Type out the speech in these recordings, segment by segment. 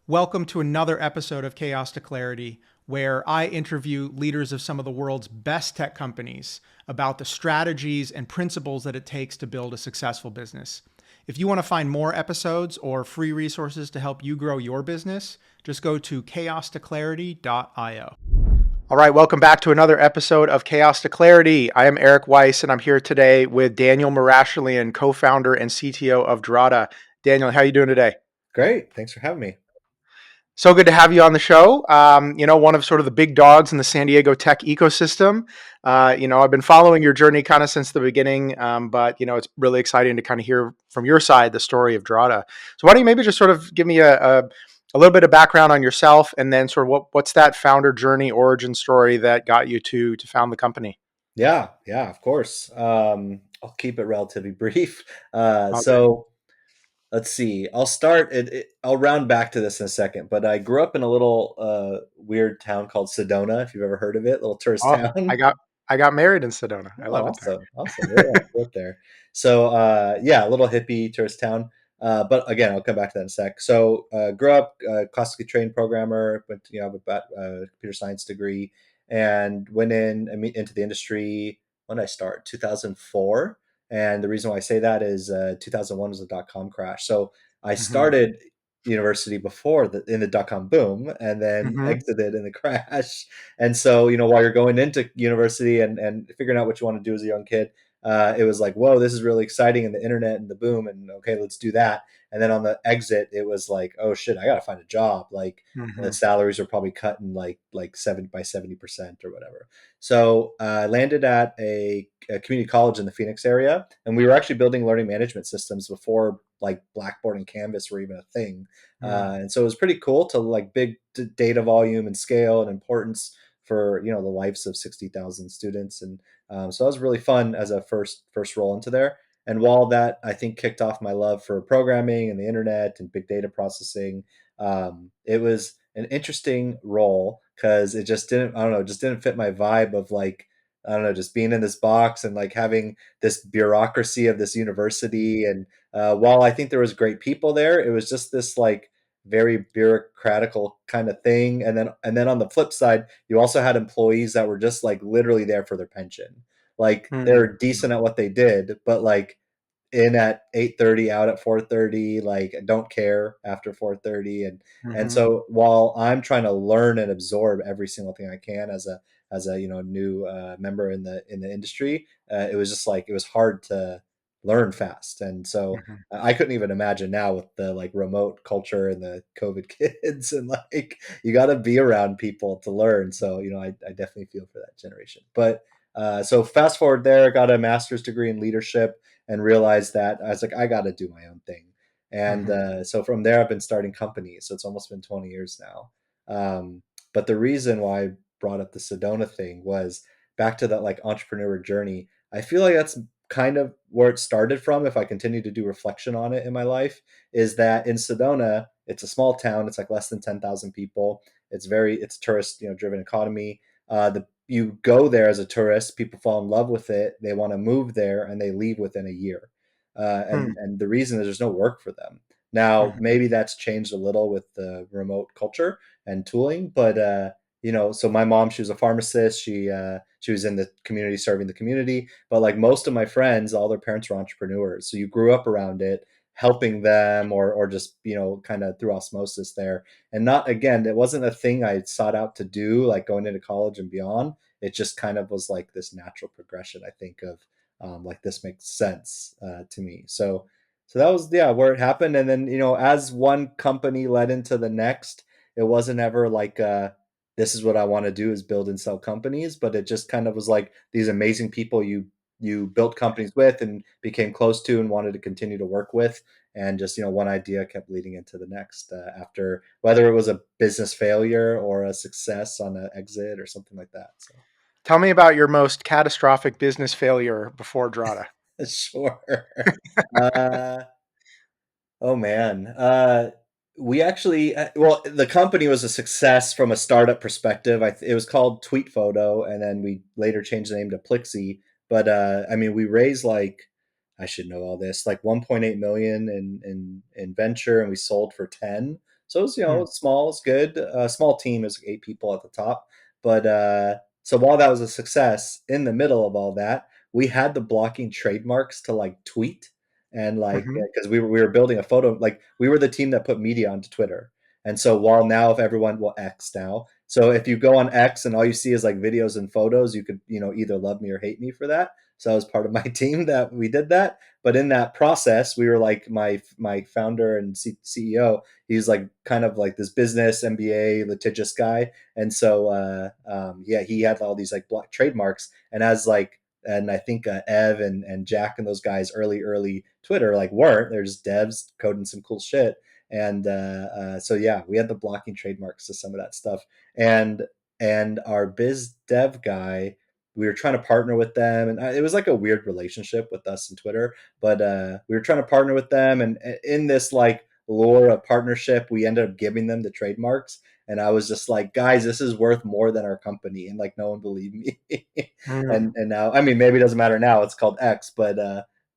Welcome to another episode of Chaos to Clarity, where I interview leaders of some of the world's best tech companies about the strategies and principles that it takes to build a successful business. If you want to find more episodes or free resources to help you grow your business, just go to chaostoclarity.io. All right, welcome back to another episode of Chaos to Clarity. I am Eric Weiss, and I'm here today with Daniel Marashlian, co-founder and CTO of Drata. Daniel, how are you doing today? Great. Thanks for having me. So good to have you on the show. One of sort of the big dogs in the San Diego tech ecosystem. I've been following your journey kind of since the beginning, but it's really exciting to kind of hear from your side the story of Drata. So why don't you maybe just sort of give me a little bit of background on yourself, and then sort of what's that founder journey origin story that got you to found the company? Yeah, of course. I'll keep it relatively brief. All good. Let's see. I'll round back to this in a second, but I grew up in a little weird town called Sedona, if you've ever heard of it, little tourist Oh, I town. got I got married in Sedona. I Oh, love it awesome. Awesome. Yeah, I grew up there. Yeah, a little hippie tourist town. But again, I'll come back to that in a sec. Grew up classically trained programmer, went to, have a computer science degree, and went into the industry. When did I start? 2004. And the reason why I say that is 2001 was the dot-com crash. So I there. started university before in the dot-com boom and then Hmm. exited in the crash. And so, while you're going into university and figuring out what you want to do as a young kid, it was like, whoa, this is really exciting, and the internet and the boom, and okay, let's do that. And then on the exit, it was like, oh shit, I gotta find a job. Like, the Hmm. salaries are probably cutting like 70% or whatever. So I landed at a community college in the Phoenix area, and we were actually building learning management systems before like Blackboard and Canvas were even a thing. And so it was pretty cool to like big data volume and scale and importance for the lives of 60,000 students. And so that was really fun as a first roll into there. And while that I think kicked off my love for programming and the internet and big data processing, it was an interesting role because it just didn't, I don't know, just didn't fit my vibe of like, I don't know, just being in this box and like having this bureaucracy of this university. And while I think there was great people there, it was just this like very bureaucratical kind of thing. And then on the flip side, you also had employees that were just like literally there for their pension. Like they're decent at what they did, but like in at 8:30, out at 4:30, like don't care after 4:30. And Hmm. so while I'm trying to learn and absorb every single thing I can as a new member in the industry, it was just like it was hard to learn fast. And so Hmm. I couldn't even imagine now with the like remote culture and the COVID kids, and like you got to be around people to learn. So I definitely feel for that generation. But so fast forward there, got a master's degree in leadership and realized that I was like, I got to do my own thing. And Hmm. so from there, I've been starting companies. So it's almost been 20 years now. But the reason why I brought up the Sedona thing was back to that like entrepreneur journey. I feel like that's kind of where it started from. If I continue to do reflection on it in my life, is that in Sedona, it's a small town. It's like less than 10,000 people. It's tourist, driven economy. You go there as a tourist, people fall in love with it, they want to move there, and they leave within a year. And the reason is there's no work for them. Now, Hmm. maybe that's changed a little with the remote culture and tooling, but so my mom, she was a pharmacist. She was in the community, serving the community. But like most of my friends, all their parents were entrepreneurs, so you grew up around it, helping them, or just kind of through osmosis there. And not again, it wasn't a thing I sought out to do, like going into college and beyond. It just kind of was like this natural progression, I think, of like this makes sense to me. So that was, yeah, where it happened. And then as one company led into the next, it wasn't ever like this is what I want to do, is build and sell companies, but it just kind of was like these amazing people you built companies with and became close to and wanted to continue to work with. And just one idea kept leading into the next, after whether it was a business failure or a success on an exit or something like that. So Tell me about your most catastrophic business failure before Drata. sure. uh oh man. We actually, well, the company was a success from a startup perspective. It was called Tweet Photo, and then we later changed the name to Plixie. But I mean, we raised like, I should know all this, like 1.8 million in venture, and we sold for 10. So it was, Hmm. small, it's good. Small team is 8 people at the top. But so while that was a success, in the middle of all that, we had the blocking trademarks to like tweet and like Hmm. because we were building a photo, like we were the team that put media onto Twitter. And so while now if everyone well X now, so if you go on X and all you see is like videos and photos, you could, either love me or hate me for that. So I was part of my team that we did that. But in that process, we were like my founder and CEO. He's like kind of like this business MBA litigious guy, and so yeah, he had all these like block trademarks. And as like and I think Ev and Jack and those guys early Twitter like weren't. They're just devs coding some cool shit. And so yeah, we had the blocking trademarks to some of that stuff. And our biz dev guy, we were trying to partner with them, and it was like a weird relationship with us and Twitter. But we were trying to partner with them, and in this like lore of partnership, we ended up giving them the trademarks. And I was just like, guys, this is worth more than our company, and like no one believed me. Hmm. And now, I mean, maybe it doesn't matter now; it's called X, but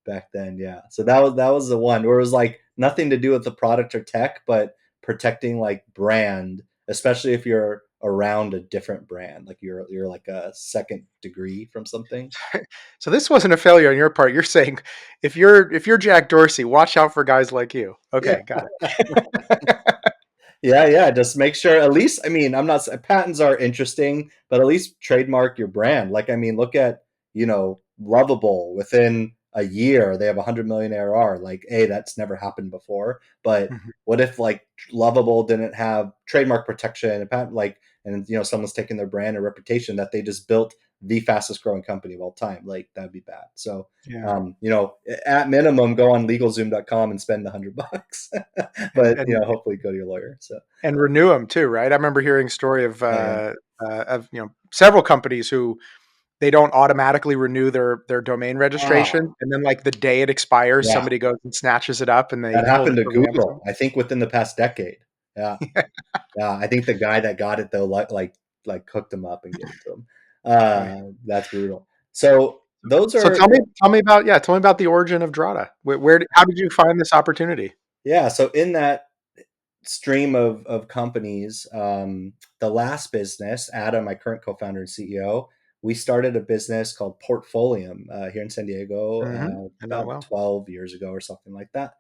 back then, yeah. So that was the one where it was like nothing to do with the product or tech, but protecting like brand, especially if you're around a different brand, like you're like a second degree from something. So this wasn't a failure on your part. You're saying if you're Jack Dorsey, watch out for guys like you. Yeah. Okay, got it. Yeah, yeah. Just make sure at least, I mean, I'm not patents are interesting, but at least trademark your brand. Like, I mean, look at, Lovable within a year, they have 100 million ARR. Like, A, that's never happened before. But Mhm. what if like Lovable didn't have trademark protection and patent, like, and someone's taking their brand or reputation that they just built the fastest growing company of all time? Like, that'd be bad. So, Yeah, at minimum, go on legalzoom.com and spend $100. and But and hopefully go to your lawyer. So and renew them too, right? I remember hearing a story yeah, yeah. of several companies who they don't automatically renew their domain registration, Ah, and then like the day it expires, yeah. somebody goes and snatches it up, and they That hold happened it to for ransom. Google, I think within the past decade. Yeah. Yeah. I think the guy that got it though, like hooked him up and gave it to him. Boy. That's brutal. So those So are tell me about the origin of Drata. How did you find this opportunity? yeah. So in that stream of companies, the last business, Adam, my current co-founder and CEO, we started a business called Portfolium here in San Diego I know it about well. 12 years ago or something like that.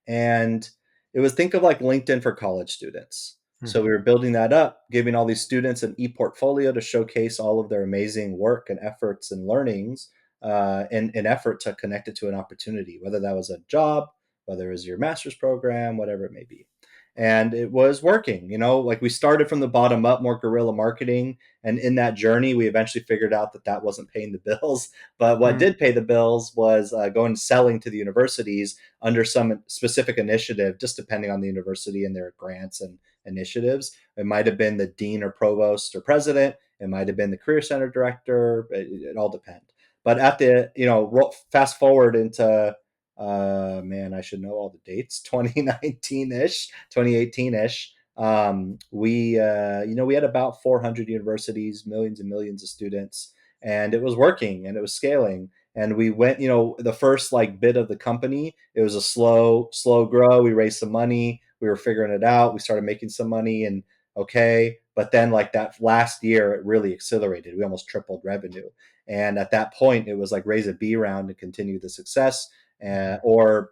And it was think of like LinkedIn for college students. So Mhm. we were building that up, giving all these students an e-portfolio to showcase all of their amazing work and efforts and learnings in an effort to connect it to an opportunity, whether that was a job, whether it was your master's program, whatever it may be. And it was working, like we started from the bottom up, more guerrilla marketing. And in that journey, we eventually figured out that that wasn't paying the bills. But what Mm, did pay the bills was going selling to the universities under some specific initiative, just depending on the university and their grants and initiatives. It might have been the dean or provost or president. It might have been the career center director. It all depends. But at the, fast forward into man, I should know all the dates. 2019-ish, 2018-ish. We had about 400 universities, millions and millions of students, and it was working and it was scaling. And we went, the first like bit of the company, it was a slow grow. We raised some money. We were figuring it out. We started making some money, and okay. But then like that last year, it really accelerated. We almost tripled revenue. And at that point, it was like raise a B round to continue the success, mhm,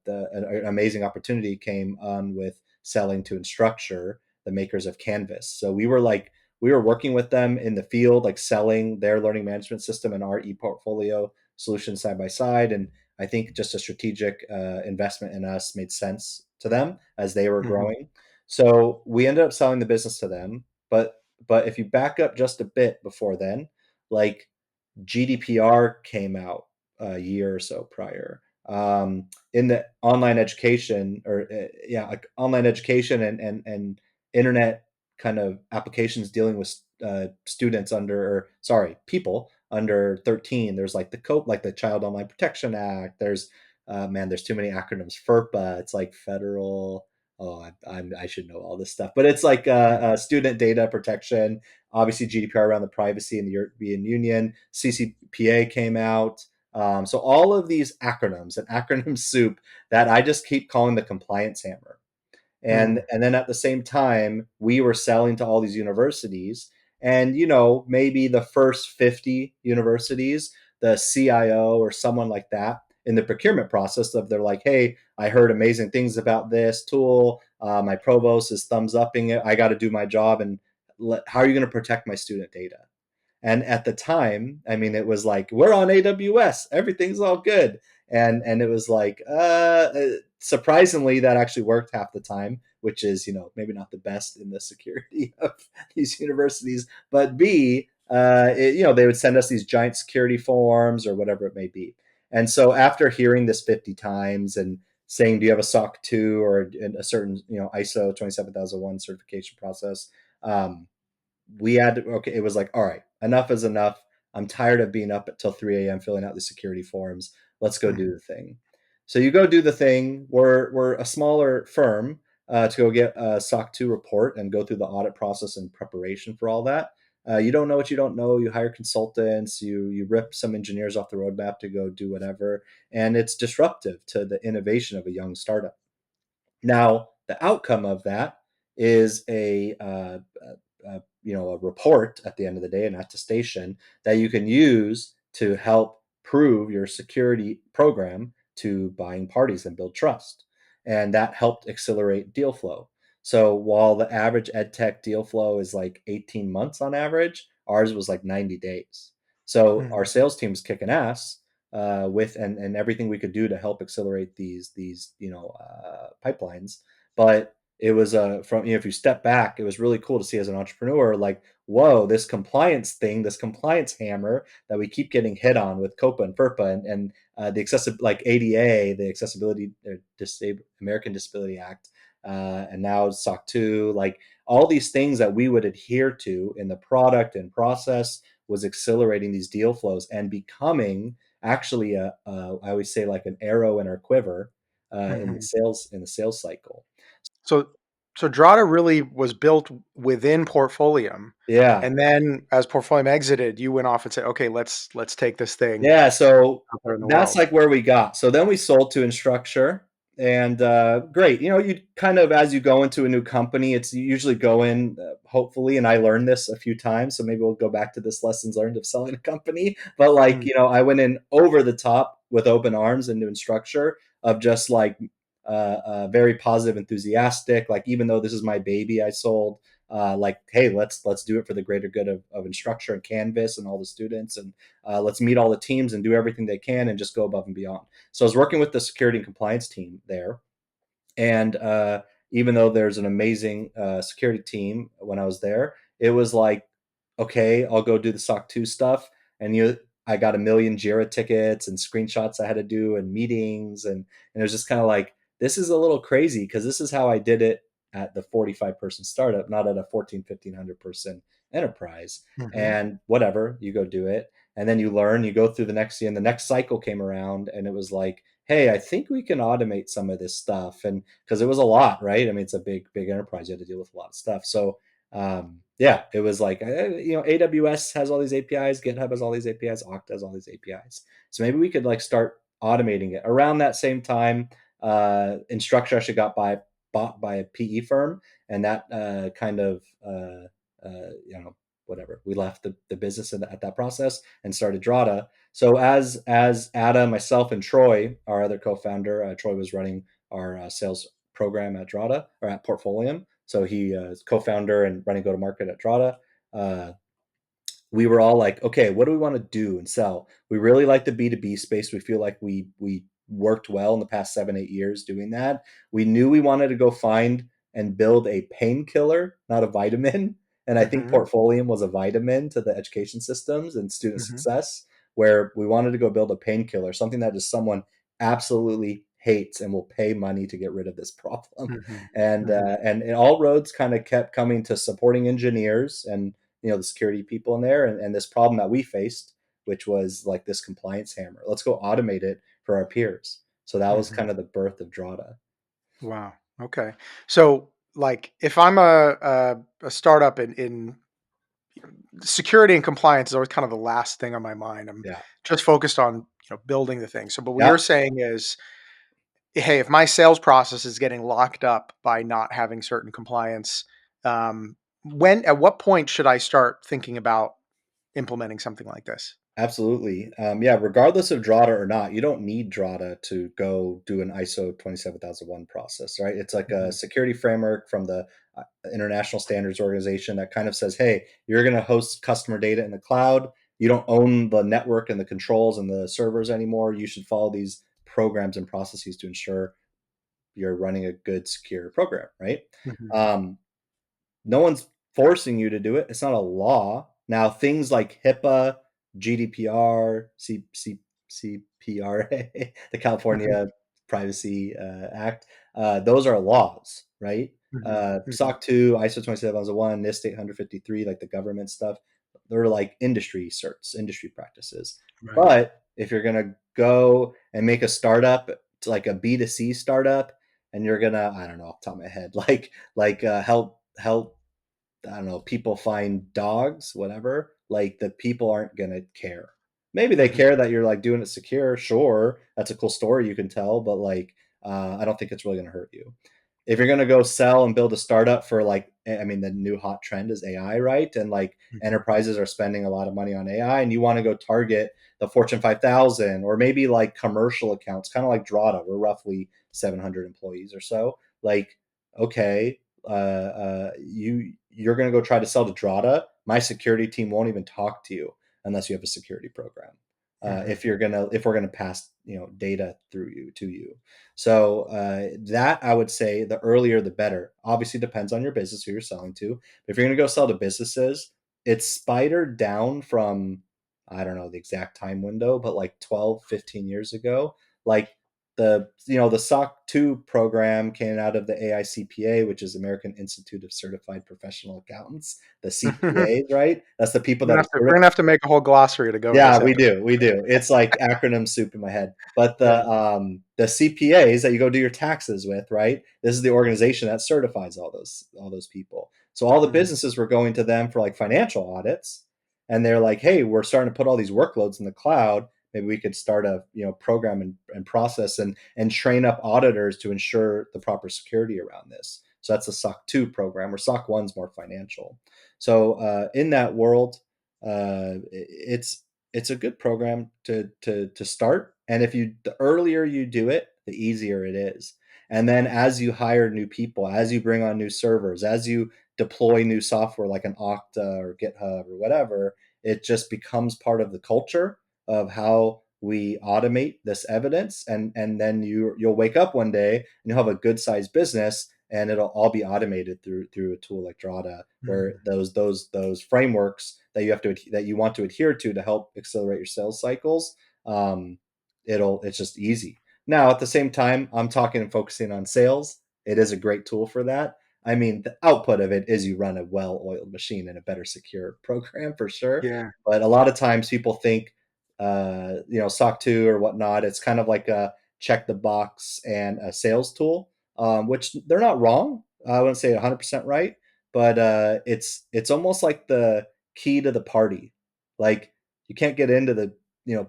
an amazing opportunity came on with selling to Instructure, the makers of Canvas. So we were working with them in the field, like selling their learning management system and our e-portfolio solution side by side. And I think just a strategic investment in us made sense to them as they were mhm, growing. So we ended up selling the business to them. But if you back up just a bit before then, like GDPR came out a year or so prior. In the online education, or yeah, like online education and internet kind of applications dealing with students under, or sorry, people under 13. There's like the Child Online Protection Act. There's man, there's too many acronyms. FERPA. It's like federal. Oh, I should know all this stuff, but it's like student data protection. Obviously, GDPR around the privacy in the European Union. CCPA came out. So all of these acronyms, an acronym soup that I just keep calling the compliance hammer. Mm. And then at the same time, we were selling to all these universities. And, maybe the first 50 universities, the CIO or someone like that in the procurement process of they're like, hey, I heard amazing things about this tool. My provost is thumbs upping it. I got to do my job. And how are you going to protect my student data? And at the time, I mean, it was like, we're on AWS, everything's all good. And it was like, surprisingly, that actually worked half the time, which is, maybe not the best in the security of these universities. But B, they would send us these giant security forms or whatever it may be. And so after hearing this 50 times and saying, do you have a SOC 2 or a certain, ISO 27001 certification process? We had to, okay, it was like, all right, enough is enough. I'm tired of being up until 3 a.m. filling out the security forms. Let's go do Mhm. the thing. So you go do the thing. We're a smaller firm to go get a SOC 2 report and go through the audit process and preparation for all that. You don't know what you don't know. You hire consultants. You rip some engineers off the roadmap to go do whatever, and it's disruptive to the innovation of a young startup. Now, the outcome of that is a report at the end of the day, an attestation that you can use to help prove your security program to buying parties and build trust. And that helped accelerate deal flow. So while the average ed tech deal flow is like 18 months on average, ours was like 90 days. So our Mhm. sales team's kicking ass with and everything we could do to help accelerate these pipelines. But it was from if you step back, it was really cool to see as an entrepreneur, like, whoa, this compliance thing, this compliance hammer that we keep getting hit on with COPA and FERPA and the accessible like ADA, the Accessibility American Disability Act, and now SOC 2, like all these things that we would adhere to in the product and process was accelerating these deal flows and becoming actually I always say like an arrow in our quiver Mhm. in the sales cycle. So so Drata really was built within Portfolium, Yeah. and then as Portfolium exited, you went off and said, "Okay, let's take this thing Yeah, so out there in the that's world." like where we got. So then we sold to Instructure, and great. You kind of as you go into a new company, it's you usually go in hopefully, and I learned this a few times, so maybe we'll go back to this lessons learned of selling a company. But like Mm. I went in over the top with open arms into Instructure of just like very positive, enthusiastic. Like even though this is my baby, I sold. Like, hey, let's do it for the greater good of Instructure and Canvas and all the students, and let's meet all the teams and do everything they can and just go above and beyond. So I was working with the security and compliance team there. And even though there's an amazing security team when I was there, it was like, okay, I'll go do the SOC 2 stuff. And I got a million Jira tickets and screenshots I had to do and meetings. And it was just kind of like, this is a little crazy because this is how I did it at the 45-person startup, not at a 1,500 person enterprise. Mhm. And whatever, you go do it. And then you learn, you go through the next year, and the next cycle came around, and it was like, hey, I think we can automate some of this stuff. And because it was a lot, right? I mean, it's a big enterprise. You had to deal with a lot of stuff. So yeah, it was like, AWS has all these APIs, GitHub has all these APIs, Okta has all these APIs. So maybe we could like start automating it. Around that same time, Instructure actually bought by a PE firm, and that kind of, whatever. We left the business at that process and started Drata. So as Adam, myself, and Troy, our other co-founder, Troy was running our sales program at Drata or at Portfolium. So he is co-founder and running go-to-market at Drata. Uh, we were all like, okay, what do we want to do and sell? We really like the B2B space. We feel like we worked well in the past 7-8 years doing that. We knew we wanted to go find and build a painkiller, not a vitamin. And I think Mhm. Portfolium was a vitamin to the education systems and student Mhm. success, where we wanted to go build a painkiller, something that just someone absolutely hates and will pay money to get rid of this problem. Mhm. And Mhm. all roads kind of kept coming to supporting engineers and the security people in there, and this problem that we faced, which was like this compliance hammer. Let's go automate it for our peers. So that was Mhm. kind of the birth of Drata. Wow. Okay. So, like, if I'm a startup in security and compliance is always kind of the last thing on my mind. I'm Yeah. just focused on building the thing. So, but what Yeah. you're saying is hey, if my sales process is getting locked up by not having certain compliance, um, at what point should I start thinking about implementing something like this? Absolutely. Yeah, regardless of Drata or not, you don't need Drata to go do an ISO 27001 process, right? It's like a Mhm. security framework from the International Standards Organization that kind of says, hey, you're going to host customer data in the cloud. You don't own the network and the controls and the servers anymore. You should follow these programs and processes to ensure you're running a good, secure program, right? Mhm. Um, no one's forcing you to do it. It's not a law. Now, things like HIPAA, GDPR, CPRA, the Mhm. California Privacy Act, those are laws, right? Mhm. Mhm. SOC 2, ISO 27001, NIST 853, like the government stuff, they're like industry certs, industry practices. Right. But if you're going to go and make a startup, to like a B2C startup, and you're gonna, I don't know, off the top of my head, help I don't know, people find dogs, whatever, like the people aren't gonna care. Maybe they Mhm. care that you're like doing it secure. Sure, that's a cool story you can tell, but like, I don't think it's really gonna hurt you. If you're gonna go sell and build a startup for like, I mean, the new hot trend is AI, right? And like Mhm. enterprises are spending a lot of money on AI, and you want to go target the Fortune 5,000 or maybe like commercial accounts, kind of like Drata. We're roughly 700 employees or so. Like, okay, you're going to go try to sell to Drata. My security team won't even talk to you unless you have a security program. Mhm. If we're gonna pass data through you to you, so that I would say the earlier the better. Obviously, depends on your business who you're selling to. But if you're gonna go sell to businesses, it's spidered down from, I don't know the exact time window, but like 12, 15 years ago. Like the SOC 2 program came out of the AICPA, which is American Institute of Certified Professional Accountants, the We're CPAs, right? That's the people gonna that have to we're gonna have to make a whole glossary to go with yeah, this we episode. do. We do. It's like acronym soup in my head. But Yeah. the CPAs that you go do your taxes with, right? This is the organization that certifies all those people. So all the Mhm. businesses were going to them for like financial audits, and they're like, "Hey, we're starting to put all these workloads in the cloud. Maybe we could start a program and process and train up auditors to ensure the proper security around this." So that's a SOC 2 program, or SOC 1's more financial. So in that world, it's a good program to start. And if you the earlier you do it, the easier it is. And then as you hire new people, as you bring on new servers, as you deploy new software like an Okta or GitHub or whatever, it just becomes part of the culture of how we automate this evidence. And then you'll wake up one day and you'll have a good sized business, and it'll all be automated through a tool like Drata, where Mhm. those frameworks that you want to adhere to help accelerate your sales cycles, um, it's just easy. Now, at the same time, I'm talking and focusing on sales. It is a great tool for that. I mean, the output of it is you run a well-oiled machine and a better secure program for sure. Yeah. But a lot of times people think, SOC 2 or whatnot, it's kind of like a check the box and a sales tool, which they're not wrong. I wouldn't say 100% right, but it's almost like the key to the party. Like, you can't get into the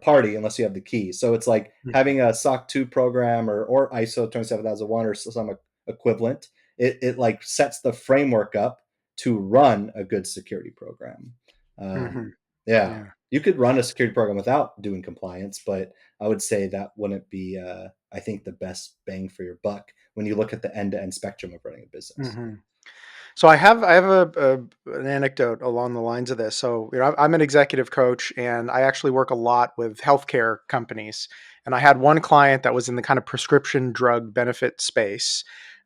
party unless you have the key. So it's like Mhm. having a SOC 2 program or ISO 27001 or some equivalent. It like sets the framework up to run a good security program. Mhm. Yeah, Yeah. you could run a security program without doing compliance, but I would say that wouldn't be, I think, the best bang for your buck when you look at the end-to-end spectrum of running a business. Mhm. So I have an anecdote along the lines of this. So I'm an executive coach, and I actually work a lot with healthcare companies. And I had one client that was in the kind of prescription drug benefit space,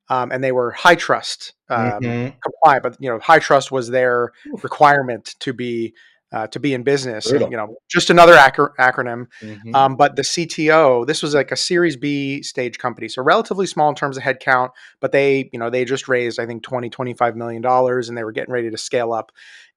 and they were high trust Mhm. compliant. But high trust was their Oof, requirement to be in business. And brutal. just another acronym. Mhm. But the CTO, this was like a Series B stage company, so relatively small in terms of headcount, but they just raised, I think, 20-25 million dollars, and they were getting ready to scale up.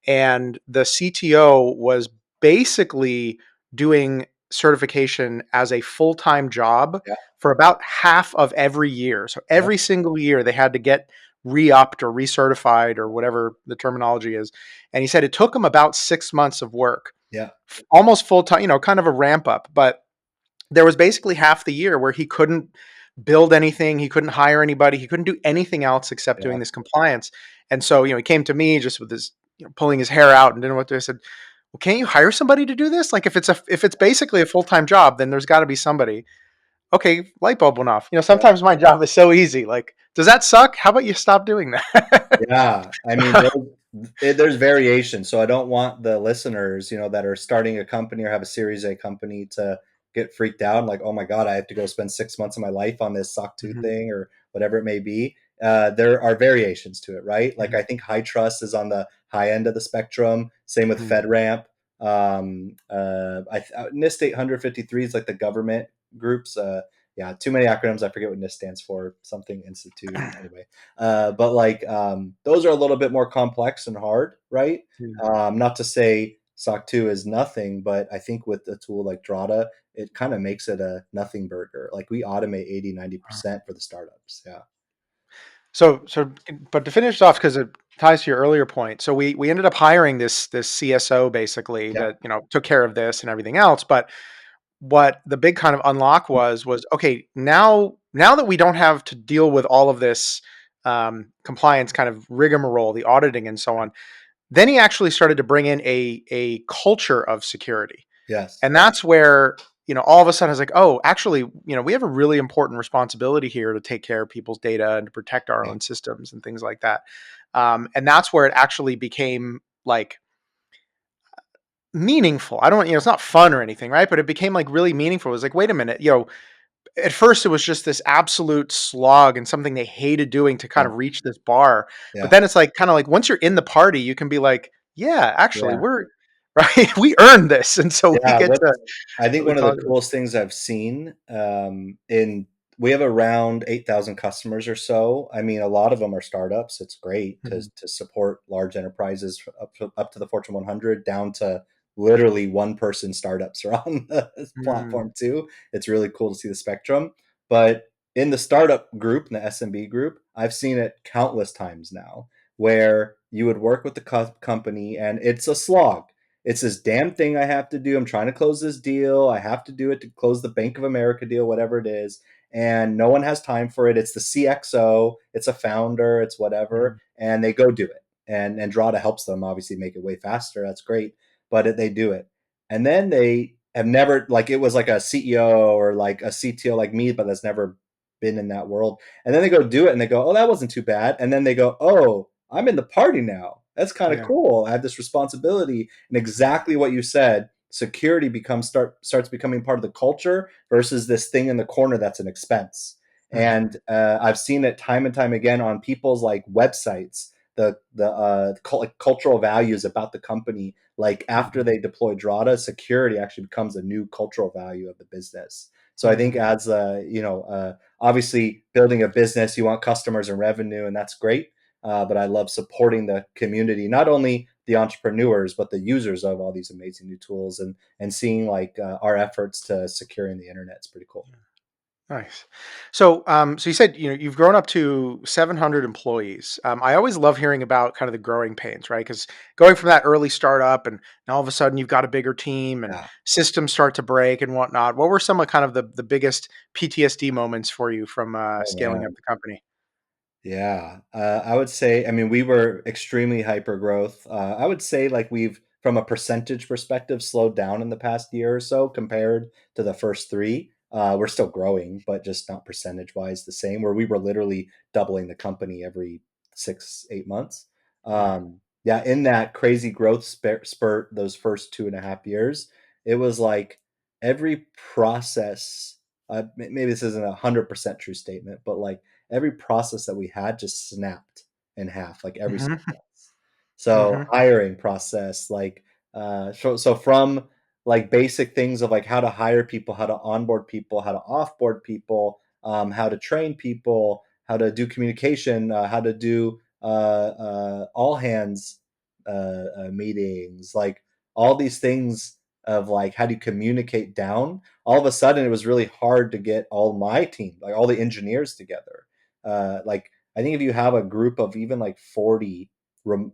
And the CTO was basically doing certification as a full-time job Yeah, for about half of every year. So yeah, every single year they had to get re-upped or recertified or whatever the terminology is. And he said it took him about 6 months of work, yeah. almost full time, kind of a ramp up. But there was basically half the year where he couldn't build anything. He couldn't hire anybody. He couldn't do anything else except Yeah. doing this compliance. And so, he came to me just with his, pulling his hair out and didn't know what to do. I said, well, can't you hire somebody to do this? Like if it's basically a full-time job, then there's got to be somebody. Okay, light bulb went off. Yeah. Sometimes my job is so easy. Like, does that suck? How about you stop doing that? Yeah, I mean, there's variation. So I don't want the listeners, that are starting a company or have a Series A company to get freaked out and like, oh my God, I have to go spend 6 months of my life on this SOC 2 Mhm, thing or whatever it may be. There are variations to it, right? Like mhm, I think high trust is on the high end of the spectrum. Same with mhm, FedRAMP. NIST 853 is like the government groups. Yeah, too many acronyms. I forget what NIST stands for. Something Institute. Anyway, but like those are a little bit more complex and hard, right? mhm. Not to say SOC 2 is nothing, but I think with a tool like Drata, it kind of makes it a nothing burger. Like we automate 80, 90% for the startups. Yeah. So, but to finish off, because it ties to your earlier point, so we ended up hiring this CSO basically Yeah. that took care of this and everything else. But what the big kind of unlock was okay, now that we don't have to deal with all of this compliance kind of rigmarole, the auditing and so on, then he actually started to bring in a culture of security. Yes. And that's where, all of a sudden I was like, oh, actually, we have a really important responsibility here to take care of people's data and to protect our Yeah. own systems and things like that. And that's where it actually became like meaningful. I don't, it's not fun or anything, right? But it became like really meaningful. It was like, wait a minute, at first it was just this absolute slog and something they hated doing to kind Yeah. of reach this bar. But Yeah. then it's like kind of like once you're in the party, you can be like, yeah, actually, Yeah. we're right. We earned this, and so we Yeah, get to I think really one of the talk about. coolest things I've seen, in we have around 8,000 customers or so. I mean, a lot of them are startups. It's great to Mhm, support large enterprises up to the Fortune 100 down to literally one person startups are on the mhm, platform too. It's really cool to see the spectrum. But in the startup group, in the SMB group, I've seen it countless times now where you would work with the company and it's a slog. It's this damn thing I have to do. I'm trying to close this deal. I have to do it to close the Bank of America deal, whatever it is. And no one has time for it. It's the CXO, it's a founder, it's whatever. mhm, And they go do it. And Drata helps them obviously make it way faster. That's great. But they do it. And then they have never, like, it was like a CEO or like a CTO like me, but that's never been in that world. And then they go do it and they go, oh, that wasn't too bad. And then they go, oh, I'm in the party now. That's kind of yeah, cool. I have this responsibility. And exactly what you said, security starts becoming part of the culture versus this thing in the corner that's an expense. mhm, And I've seen it time and time again on people's like websites, like cultural values about the company. Like after mhm, they deploy Drata, security actually becomes a new cultural value of the business. So I think mhm, as obviously building a business, you want customers and revenue, and that's great. But I love supporting the community, not only the entrepreneurs, but the users of all these amazing new tools, and seeing like our efforts to securing the internet is pretty cool. nice. So you said you've grown up to 700 employees. I always love hearing about kind of the growing pains, right? Because going from that early startup and now all of a sudden you've got a bigger team and Yeah. systems start to break and whatnot. What were some of kind of the biggest PTSD moments for you from Oh scaling up man. the company? Yeah, I would say, I mean, we were extremely hyper growth. I would say, like, we've, from a percentage perspective, slowed down in the past year or so compared to the first three. We're still growing, but just not percentage wise the same, where we were literally doubling the company every 6, 8 months. Wow. Yeah, in that crazy growth spurt, those first 2.5 years, it was like every process, maybe this isn't 100% true statement, but like, every process that we had just snapped in half, like every Hmm. 6 months. So Hmm. hiring process, like so from like basic things of like how to hire people, how to onboard people, how to offboard people, how to train people, how to do communication, how to do all hands meetings, like all these things of like how do you communicate down. All of a sudden, it was really hard to get all my team, like all the engineers together. Like I think if you have a group of even like 40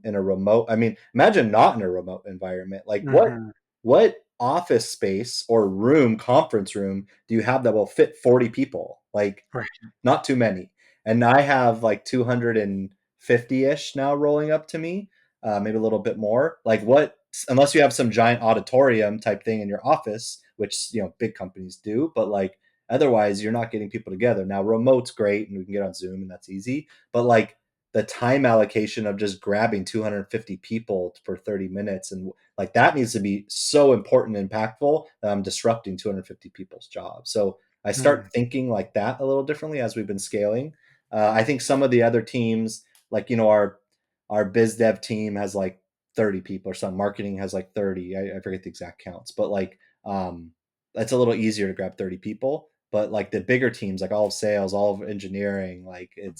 in a remote, I mean, imagine not in a remote environment. Like what Hmm. what office space or room, conference room, do you have that will fit 40 people? Like, Right. not too many. And I have like 250-ish now rolling up to me, maybe a little bit more. Like, what, unless you have some giant auditorium type thing in your office, which, big companies do, but like, otherwise you're not getting people together. Now remote's great and we can get on Zoom and that's easy, but like the time allocation of just grabbing 250 people for 30 minutes and like that needs to be so important and impactful that I'm disrupting 250 people's jobs. So I start Mm. thinking like that a little differently as we've been scaling. I think some of the other teams, like, our biz dev team has like 30 people or something. Marketing has like 30. I forget the exact counts, but like, it's a little easier to grab 30 people. But like the bigger teams, like all of sales, all of engineering, like Hmm.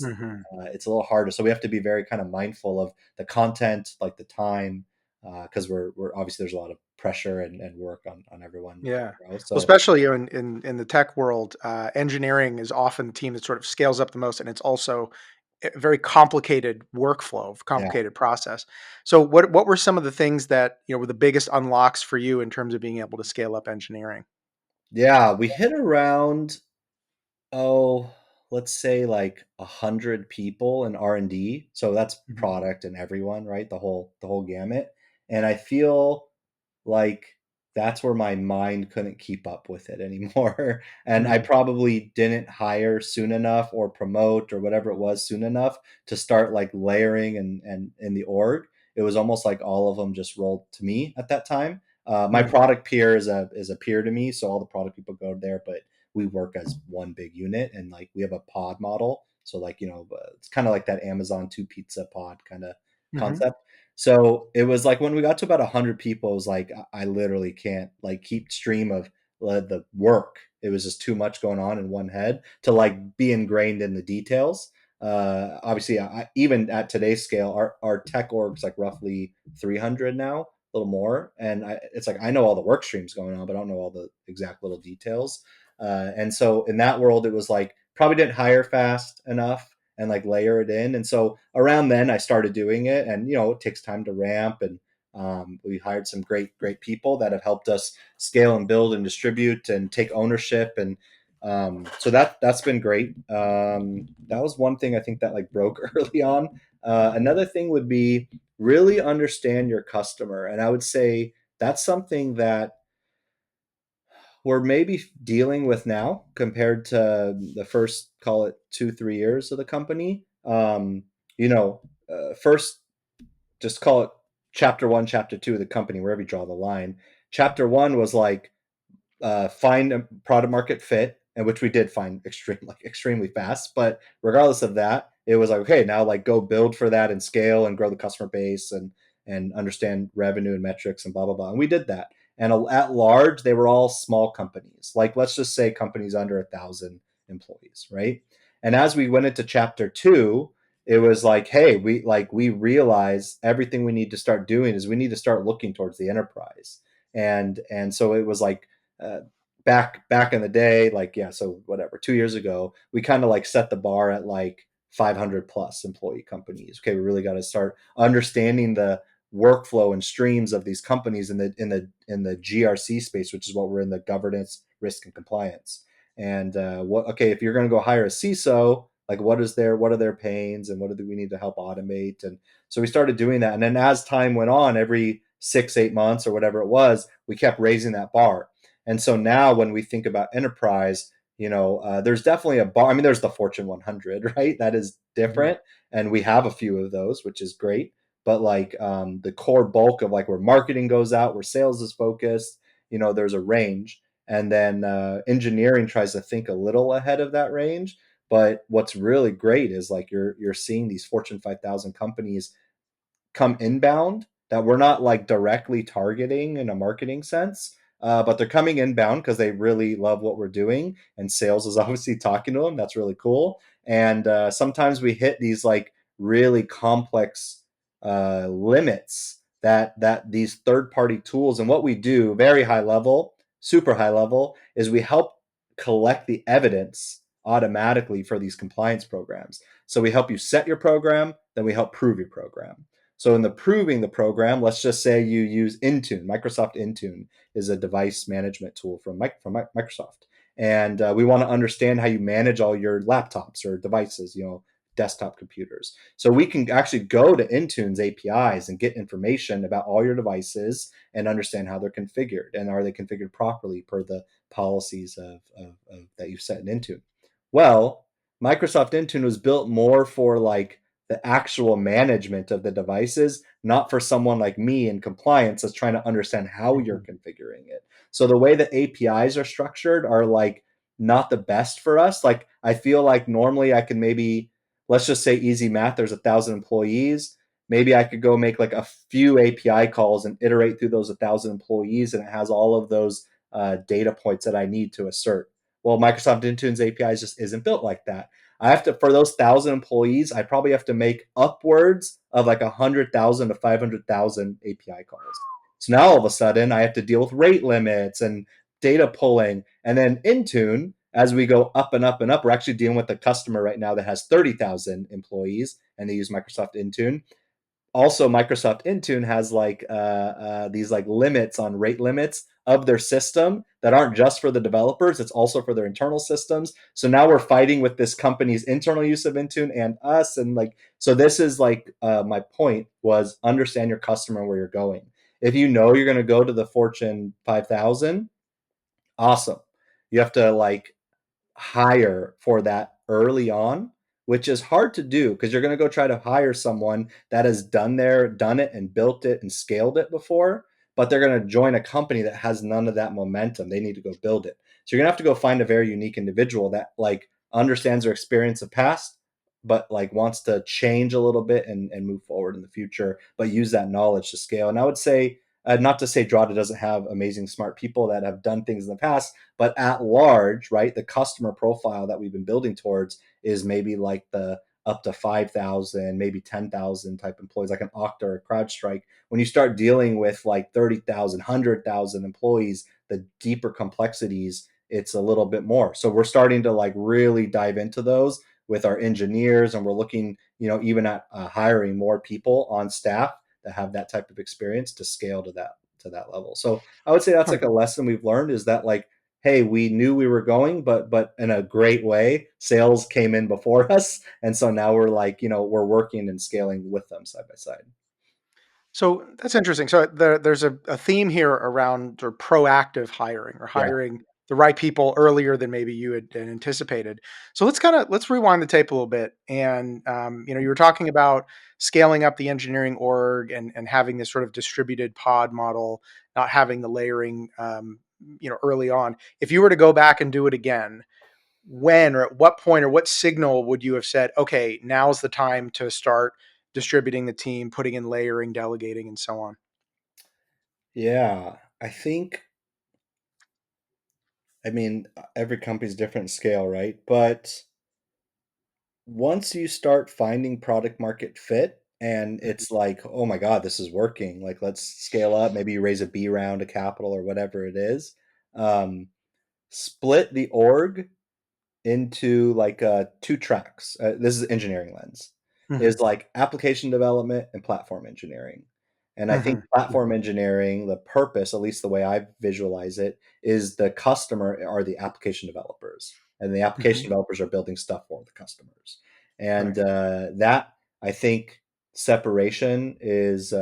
it's a little harder. So we have to be very kind of mindful of the content, like the time, because we're obviously there's a lot of pressure and work on everyone to Yeah. grow. Well, So especially in the tech world, engineering is often the team that sort of scales up the most, and it's also a very complicated workflow, yeah, complicated process. So, what were some of the things that were the biggest unlocks for you in terms of being able to scale up engineering? yeah, we hit around, oh, let's say like 100 people in R&D. So that's Mhm. product and everyone, right? The whole gamut. And I feel like that's where my mind couldn't keep up with it anymore. And I Mm. probably didn't hire soon enough or promote or whatever it was soon enough to start like layering and in the org. It was almost like all of them just rolled to me at that time. My Mhm. product peer is a peer to me, so all the product people go there, but we work as one big unit, and like we have a pod model. So like, it's kind of like that Amazon two pizza pod kind of Mhm. concept. So it was like when we got to about 100 people, it was like I literally can't like keep stream of the work. It was just too much going on in one head to like be ingrained in the details. Obviously, even at today's scale, our tech org's like roughly 300 now, a little more, and it's like I know all the work streams going on, but I don't know all the exact little details. And so in that world, it was like probably didn't hire fast enough and like layer it in. And so around then I started doing it, and it takes time to ramp. And we hired some great people that have helped us scale and build and distribute and take ownership. And so that's been great. That was one thing I think that like broke early on. Another thing would be really understand your customer, and I would say that's something that we're maybe dealing with now compared to the first, call it 2-3 years of the company. First, just call it chapter one, chapter two of the company, wherever you draw the line. Chapter one was like find a product market fit, and which we did find extremely fast. But regardless of that, it was like, okay, now like go build for that and scale and grow the customer base and understand revenue and metrics and blah blah blah. And we did that. And at large, they were all small companies. Like let's just say companies under 1,000 employees, right? And as we went into chapter two, it was like, hey, we realize everything we need to start doing is we need to start looking towards the enterprise. And so it was like uh, back in the day, like yeah, so whatever, 2 years ago, we kind of like set the bar at like 500 plus employee companies. Okay, we really got to start understanding the workflow and streams of these companies in the GRC space, which is what we're in, the governance, risk, and compliance. And okay, if you're going to go hire a CISO, like what are their pains and what do we need to help automate? And so we started doing that. And then as time went on, every 6-8 months or whatever it was, we kept raising that bar. And so now when we think about enterprise, there's definitely a bar. I mean, there's the Fortune 100, right? That is Mhm. different. And we have a few of those, which is great. But like the core bulk of like where marketing goes out, where sales is focused, there's a range. And then engineering tries to think a little ahead of that range. But what's really great is like you're seeing these Fortune 5,000 companies come inbound that we're not like directly targeting in a marketing sense, but they're coming inbound because they really love what we're doing, and sales is obviously talking to them. That's really cool. And sometimes we hit these like really complex limits that these third party tools, and what we do very high level, super high level, is we help collect the evidence automatically for these compliance programs. So we help you set your program, then we help prove your program. So in the proving the program, let's just say you use Intune. Microsoft Intune is a device management tool from Microsoft. And we want to understand how you manage all your laptops or devices, desktop computers. So we can actually go to Intune's APIs and get information about all your devices and understand how they're configured and are they configured properly per the policies of that you've set in Intune. Well, Microsoft Intune was built more for like the actual management of the devices, not for someone like me in compliance that's trying to understand how you're Mhm. configuring it. So the way the APIs are structured are like not the best for us. Like I feel like normally I can maybe, let's just say easy math, there's 1,000 employees. Maybe I could go make like a few API calls and iterate through those 1,000 employees, and it has all of those data points that I need to assert. Well, Microsoft Intune's APIs just isn't built like that. I have to, for those 1,000 employees, I probably have to make upwards of like 100,000 to 500,000 API calls. So now all of a sudden I have to deal with rate limits and data pulling. And then Intune, as we go up and up and up, we're actually dealing with a customer right now that has 30,000 employees and they use Microsoft Intune. Also, Microsoft Intune has like these like limits on rate limits of their system that aren't just for the developers, it's also for their internal systems. So now we're fighting with this company's internal use of Intune and us, and like, so this is like my point was understand your customer and where you're going. If you know you're going to go to the Fortune 5,000, awesome. You have to like hire for that early on, which is hard to do because you're going to go try to hire someone that has done it and built it and scaled it before, but they're going to join a company that has none of that momentum. They need to go build it. So you're going to have to go find a very unique individual that like understands their experience of past, but like wants to change a little bit and move forward in the future, but use that knowledge to scale. And I would say, not to say Drata doesn't have amazing, smart people that have done things in the past, but at large, right, the customer profile that we've been building towards is maybe like the up to 5,000, maybe 10,000 type employees, like an Okta or a CrowdStrike. When you start dealing with like 30,000, 100,000 employees, the deeper complexities, it's a little bit more. So we're starting to like really dive into those with our engineers, and we're looking, even at hiring more people on staff that have that type of experience to scale to that level. So I would say that's Huh. like a lesson we've learned is that like, hey, we knew we were going, but in a great way, sales came in before us, and so now we're like, we're working and scaling with them side by side. So that's interesting. So there's a theme here around sort of proactive hiring or Yeah, hiring the right people earlier than maybe you had anticipated. So let's rewind the tape a little bit. And you were talking about scaling up the engineering org and having this sort of distributed pod model, not having the layering, early on. If you were to go back and do it again, when or at what point or what signal would you have said, okay, now's the time to start distributing the team, putting in layering, delegating, and so on? yeah. I mean, every company's different scale, right? But once you start finding product market fit and Mhm. it's like, oh my God, this is working, like let's scale up, maybe you raise a B round of capital or whatever it is. um, Split the org into like two tracks. This is engineering lens, Mhm. is like application development and platform engineering. And I think Mhm. platform Mhm. engineering, the purpose, at least the way I visualize it, is the customer are the application developers, and the application Mhm. developers are building stuff for the customers. And Right. that I think separation is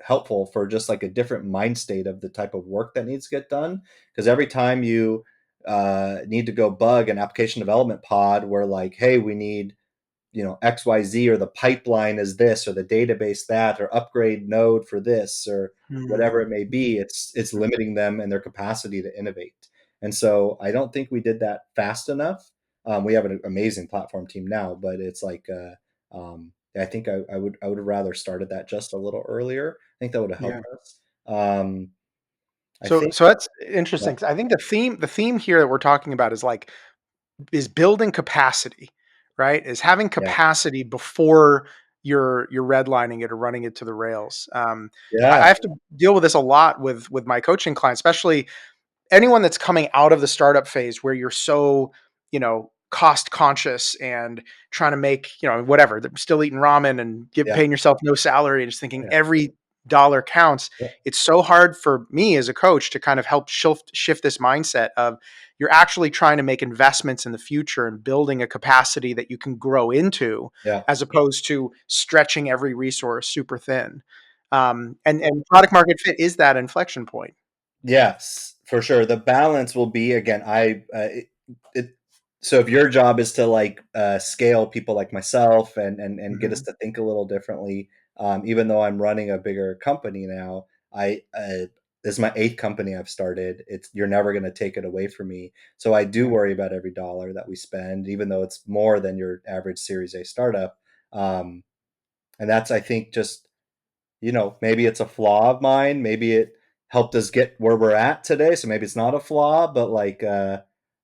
helpful for just like a different mind state of the type of work that needs to get done. Because every time you need to go bug an application development pod where like, hey, we need XYZ, or the pipeline is this, or the database that, or upgrade node for this, or whatever Mm. it may be, Mhm. it's Mhm. limiting them and their capacity to innovate. And so I don't think we did that fast enough. We have an amazing platform team now, but it's like I think I would have rather started that just a little earlier. I think that would have Yeah. helped us. um, I So think so that's yeah, interesting. 'Cause I think the theme here that we're talking about is like is building capacity, right? Is having yeah, capacity before you're redlining it or running it to the rails. I yeah, have to deal with this a lot with my coaching clients, especially anyone that's coming out of the startup phase where you're so, cost conscious and trying to make, whatever, they're still eating ramen and Yeah. paying yourself no salary and just thinking Yeah. every dollar counts. Yeah. It's so hard for me as a coach to kind of help shift this mindset of you're actually trying to make investments in the future and building a capacity that you can grow into, Yeah. as opposed to stretching every resource super thin. And product market fit is that inflection point. Yes, for sure. The balance will be again. It so if your job is to like scale people like myself and get us Hmm. to think a little differently, even though I'm running a bigger company now, I this is my eighth company I've started. It's you're never going to take it away from me. So I do Yeah. worry about every dollar that we spend, even though it's more than your average Series A startup. Um, and that's I think just maybe it's a flaw of mine. Maybe it helped us get where we're at today. So maybe it's not a flaw, but like,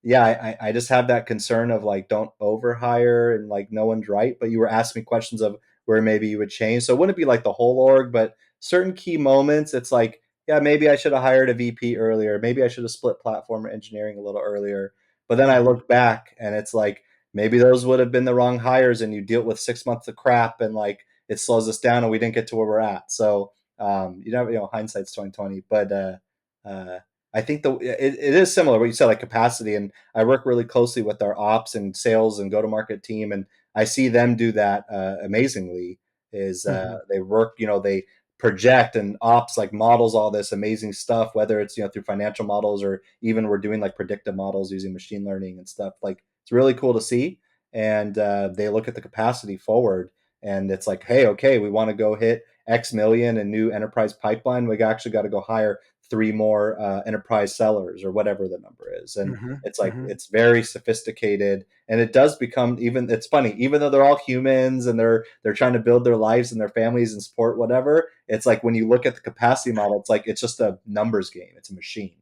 yeah, I just have that concern of like, don't overhire and like no one's right. But you were asking me questions of where maybe you would change. So it wouldn't be like the whole org, but certain key moments, it's like, yeah, maybe I should have hired a VP earlier. Maybe I should have split platform engineering a little earlier. But then I Hmm. look back and it's like, maybe those would have been the wrong hires and you deal with 6 months of crap and like, it slows us down and we didn't get to where we're at. So hindsight's 2020. But uh, I think it is similar what you said, like capacity. And I work really closely with our ops and sales and go to market team, and I see them do that amazingly. Is Hmm. they work, they project and ops like models all this amazing stuff, whether it's through financial models or even we're doing like predictive models using machine learning and stuff. Like it's really cool to see, and they look at the capacity forward and it's like, hey, okay, we want to go hit X million in new enterprise pipeline. We actually got to go hire three more enterprise sellers or whatever the number is. And Hmm. it's like, Hmm. it's very sophisticated. And it does become even, it's funny, even though they're all humans and they're trying to build their lives and their families and support whatever, it's like when you look at the capacity model, it's like, it's just a numbers game. It's a machine.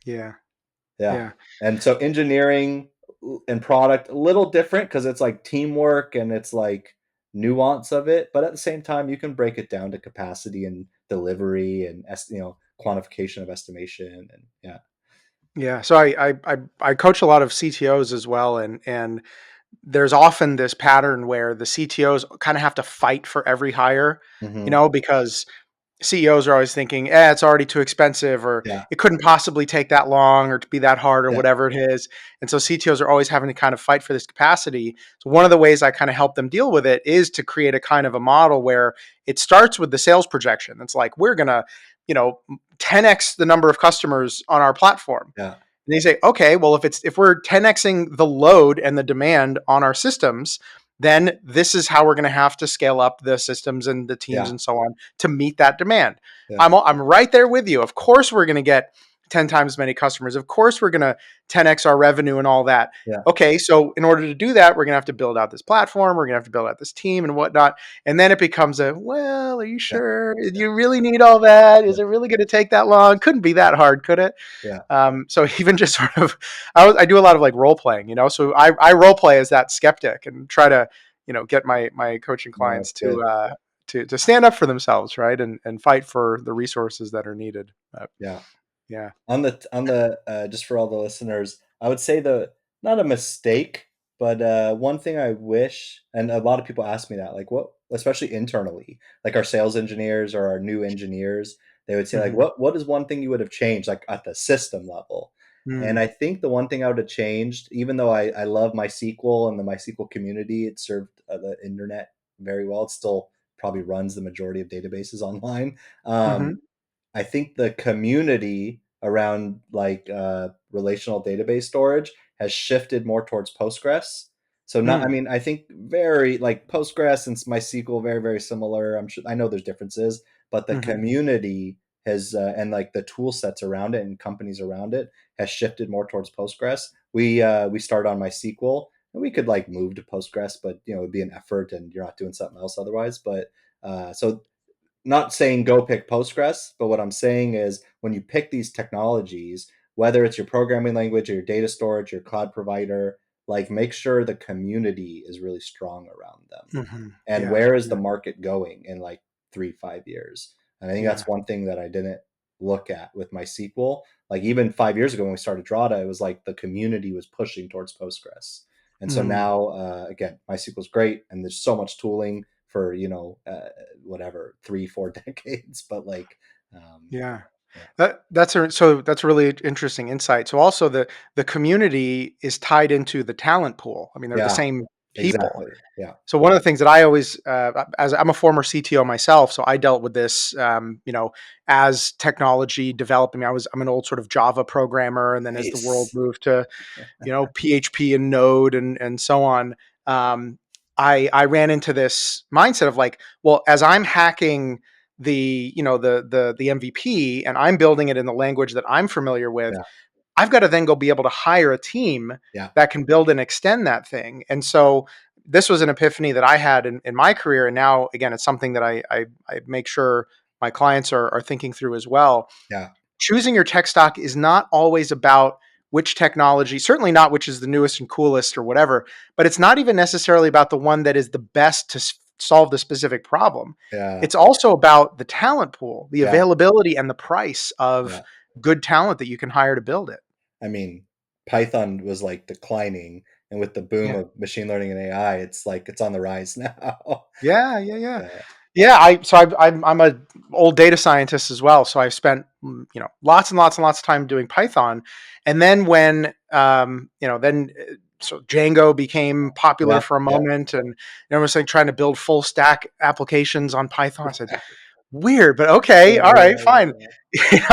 Yeah. Yeah. Yeah. And so engineering and product a little different because it's like teamwork and it's like nuance of it, but at the same time you can break it down to capacity and delivery and quantification of estimation and yeah. Yeah. So I coach a lot of CTOs as well, and there's often this pattern where the CTOs kind of have to fight for every hire, Hmm. because CEOs are always thinking, it's already too expensive, or Yeah. it couldn't possibly take that long, or to be that hard, or Yeah. whatever it is. And so CTOs are always having to kind of fight for this capacity. So one of the ways I kind of help them deal with it is to create a kind of a model where it starts with the sales projection. It's like, we're gonna, 10x the number of customers on our platform. Yeah. And they say, okay, well, if we're 10xing the load and the demand on our systems, then this is how we're going to have to scale up the systems and the teams Yeah. and so on to meet that demand. Yeah. I'm right there with you. Of course, we're going to get 10 times as many customers. Of course, we're going to 10x our revenue and all that. Yeah. Okay, so in order to do that, we're going to have to build out this platform. We're going to have to build out this team and whatnot. And then it becomes well, are you Yeah. sure? Do you really need all that? Yeah. Is it really going to take that long? Couldn't be that hard, could it? Yeah. So even just sort of, I do a lot of like role playing, So I role play as that skeptic and try to, get my coaching No, clients that's good. to stand up for themselves, right, and fight for the resources that are needed. Yeah. Yeah. On the just for all the listeners, I would say the not a mistake, but one thing I wish, and a lot of people ask me that, like what, especially internally, like our sales engineers or our new engineers, they would say like, Hmm. what is one thing you would have changed, like at the system level? And Mm. I think the one thing I would have changed, even though I love MySQL and the MySQL community, it served the internet very well. It still probably runs the majority of databases online. Hmm. I think the community around like relational database storage has shifted more towards Postgres. So not, I Mm. mean, I think very like Postgres and MySQL very very similar. I'm sure I know there's differences, but the Hmm. community has and like the tool sets around it and companies around it has shifted more towards Postgres. We start on MySQL and we could like move to Postgres, but it'd be an effort and you're not doing something else otherwise. But so not saying go pick Postgres, but what I'm saying is when you pick these technologies, whether it's your programming language or your data storage, your cloud provider, like make sure the community is really strong around them. Hmm. And Yeah. where is the Yeah. market going in like 3, 5 years? And I think Yeah. that's one thing that I didn't look at with MySQL. Like even 5 years ago when we started Drata, it was like the community was pushing towards Postgres. And so Mm. now, again, MySQL is great, and there's so much tooling for whatever 3-4 decades, but like, um, Yeah. yeah, That's a really interesting insight. So also the community is tied into the talent pool. I mean, they're the yeah, same people. exactly, yeah, So one of the things that I always, as I'm a former CTO myself, so I dealt with this, as technology developed. I mean, I'm an old sort of Java programmer, and then as the world nice, moved to, PHP and Node and so on, I ran into this mindset of like, well, as I'm hacking the MVP and I'm building it in the language that I'm familiar with, yeah, I've got to then go be able to hire a team yeah, that can build and extend that thing. And so this was an epiphany that I had in my career. And now, again, it's something that I make sure my clients are thinking through as well. yeah, Choosing your tech stock is not always about which technology, certainly not which is the newest and coolest or whatever, but it's not even necessarily about the one that is the best to solve the specific problem. yeah, It's also about the talent pool, the yeah, availability and the price of yeah. good talent that you can hire to build it. I mean, Python was like declining, and with the boom Yeah. of machine learning and AI, it's like it's on the rise now. Yeah, yeah, yeah. Yeah, Yeah, I'm a old data scientist as well, so I've spent lots and lots and lots of time doing Python, and then when so Django became popular yeah, for a yeah, moment, and everyone was like trying to build full stack applications on Python. I said, weird, but okay, yeah, all right, yeah, fine,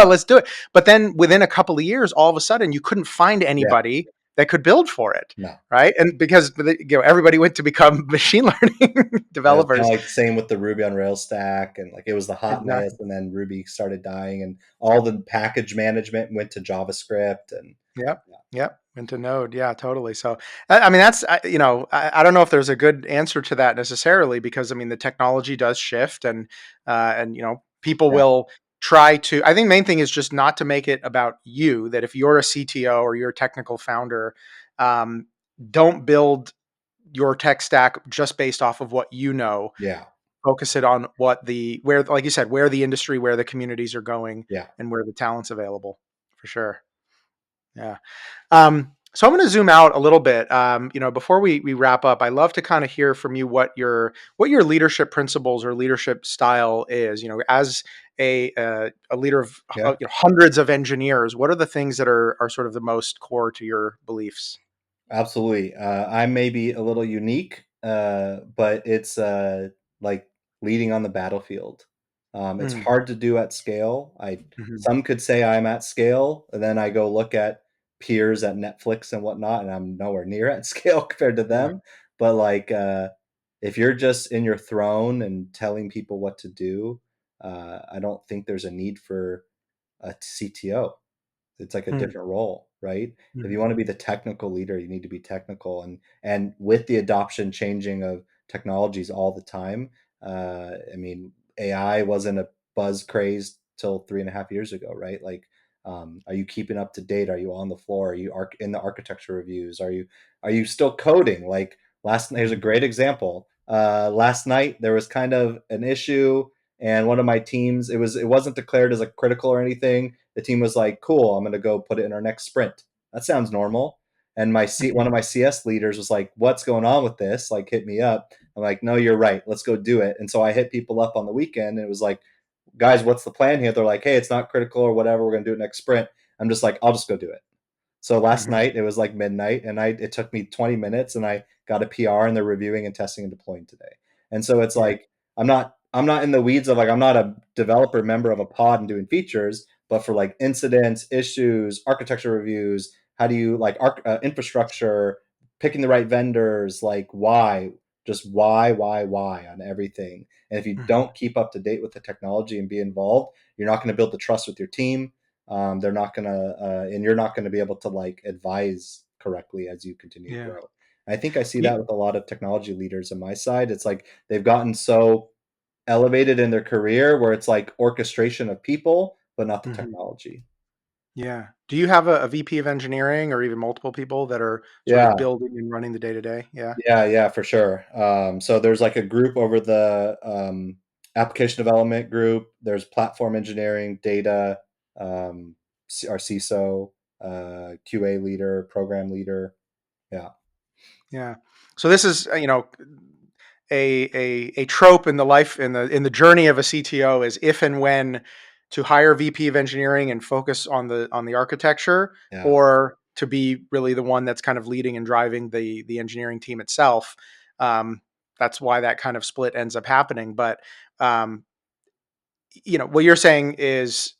let's do it. But then within a couple of years, all of a sudden, you couldn't find yeah. anybody that could build for it, No. right? And because everybody went to become machine learning Yeah, it's kinda developers. like the same with the Ruby on Rails stack, and, like, it was the hot mess, Exactly. and then Ruby started dying, and all the package management went to JavaScript, and Yep. yeah, Yep. Into Node. Yeah, totally. So, I mean, I don't know if there's a good answer to that necessarily because, I mean, the technology does shift and people yeah, will try to, I think main thing is just not to make it about you, that if you're a CTO or you're a technical founder, um, don't build your tech stack just based off of what you know. yeah, Focus it on where, like you said, where the industry, where the communities are going yeah, and where the talent's available for sure. Yeah. So I'm going to zoom out a little bit. Before we wrap up, I love to kind of hear from you what your leadership principles or leadership style is. As a leader of yeah. hundreds of engineers, what are the things that are sort of the most core to your beliefs? Absolutely. I may be a little unique, but it's like leading on the battlefield. It's Mm, hard to do at scale. I mhm, Some could say I'm at scale, and then I go look at peers at Netflix and whatnot, and I'm nowhere near at scale compared to yeah, them. But like, if you're just in your throne and telling people what to do, I don't think there's a need for a CTO. It's like a mm, different role, right? If you mhm, wanna be the technical leader, you need to be technical, and with the adoption changing of technologies all the time, I mean, AI wasn't a buzz craze till 3.5 years ago, right? Like, are you keeping up to date? Are you on the floor? Are you in the architecture reviews? Are you still coding? Like, last here's a mhm, great example. Last night, there was kind of an issue, and one of my teams, it wasn't declared as, a critical or anything. The team was like, "Cool, I'm gonna go put it in our next sprint." That sounds normal. And one mhm, of my CS leaders was like, "What's going on with this? Like, hit me up." I'm like, "No, you're right. Let's go do it." And so I hit people up on the weekend, and it was like, "Guys, what's the plan here?" They're like, "Hey, it's not critical or whatever. We're gonna do it next sprint." I'm just like, "I'll just go do it." So last mhm, night it was like midnight, and it took me 20 minutes, and I got a PR, and they're reviewing and testing and deploying today. And so it's yeah, like I'm not in the weeds of, like, I'm not a developer member of a pod and doing features, but for like incidents, issues, architecture reviews, how do you like infrastructure, picking the right vendors, like why, just why on everything. And if you mhm, don't keep up to date with the technology and be involved, you're not going to build the trust with your team. They're not gonna, and you're not gonna be able to like advise correctly as you continue to yeah. grow. I think I see You, that with a lot of technology leaders on my side. It's like they've gotten so elevated in their career where it's like orchestration of people, but not the mhm, technology. yeah. Do you have a VP of engineering or even multiple people that are sort of Yeah, building and running the day to day? Yeah. yeah, for sure. So there's like a group over the application development group. There's platform engineering, data, our CISO, QA leader, program leader. Yeah. Yeah. So this is, a trope in the life in the journey of a CTO is if and when to hire VP of engineering and focus on the architecture, Yeah. or to be really the one that's kind of leading and driving the engineering team itself. Um, that's why that kind of split ends up happening. But um, what you're saying is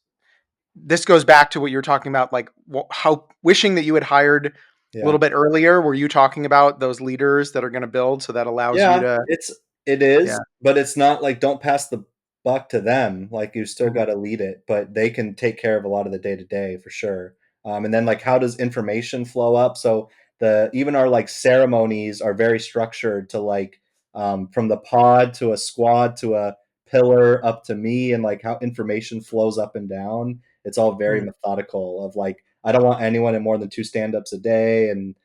this goes back to what you were talking about, like how wishing that you had hired a Yeah. little bit earlier. Were you talking about those leaders that are going to build so that allows you Yeah, to, it yeah. is, but it's not like don't pass the buck to them. Like you still Mhm. got to lead it, but they can take care of a lot of the day to day for sure. And then like how does information flow up? So the even our like ceremonies are very structured to like from the pod to a squad to a pillar up to me, and like how information flows up and down. It's all very Mm. methodical. Of like I don't want anyone in more than two stand-ups a day, and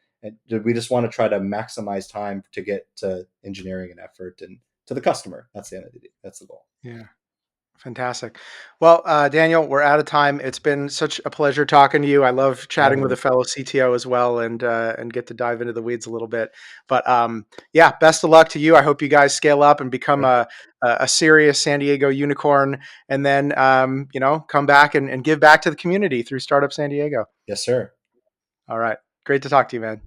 we just want to try to maximize time to get to engineering and effort and to the customer. That's the end of the day. That's the goal. Yeah. Fantastic. Well, Daniel, we're out of time. It's been such a pleasure talking to you. I love chatting Having with me. a fellow CTO as well, and get to dive into the weeds a little bit. But yeah, best of luck to you. I hope you guys scale up and become Thank you. a serious San Diego unicorn, and then come back and give back to the community through Startup San Diego. Yes, sir. All right, great to talk to you, man.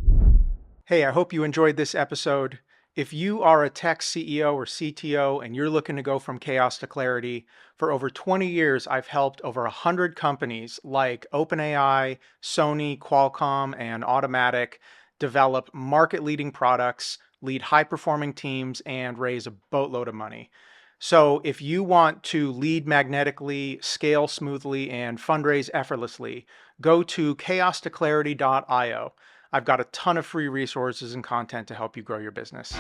Hey, I hope you enjoyed this episode. If you are a tech CEO or CTO and you're looking to go from chaos to clarity, for over 20 years, I've helped over 100 companies like OpenAI, Sony, Qualcomm, and Automatic develop market leading products, lead high performing teams, and raise a boatload of money. So, if you want to lead magnetically, scale smoothly, and fundraise effortlessly, go to chaostoclarity.io. I've got a ton of free resources and content to help you grow your business.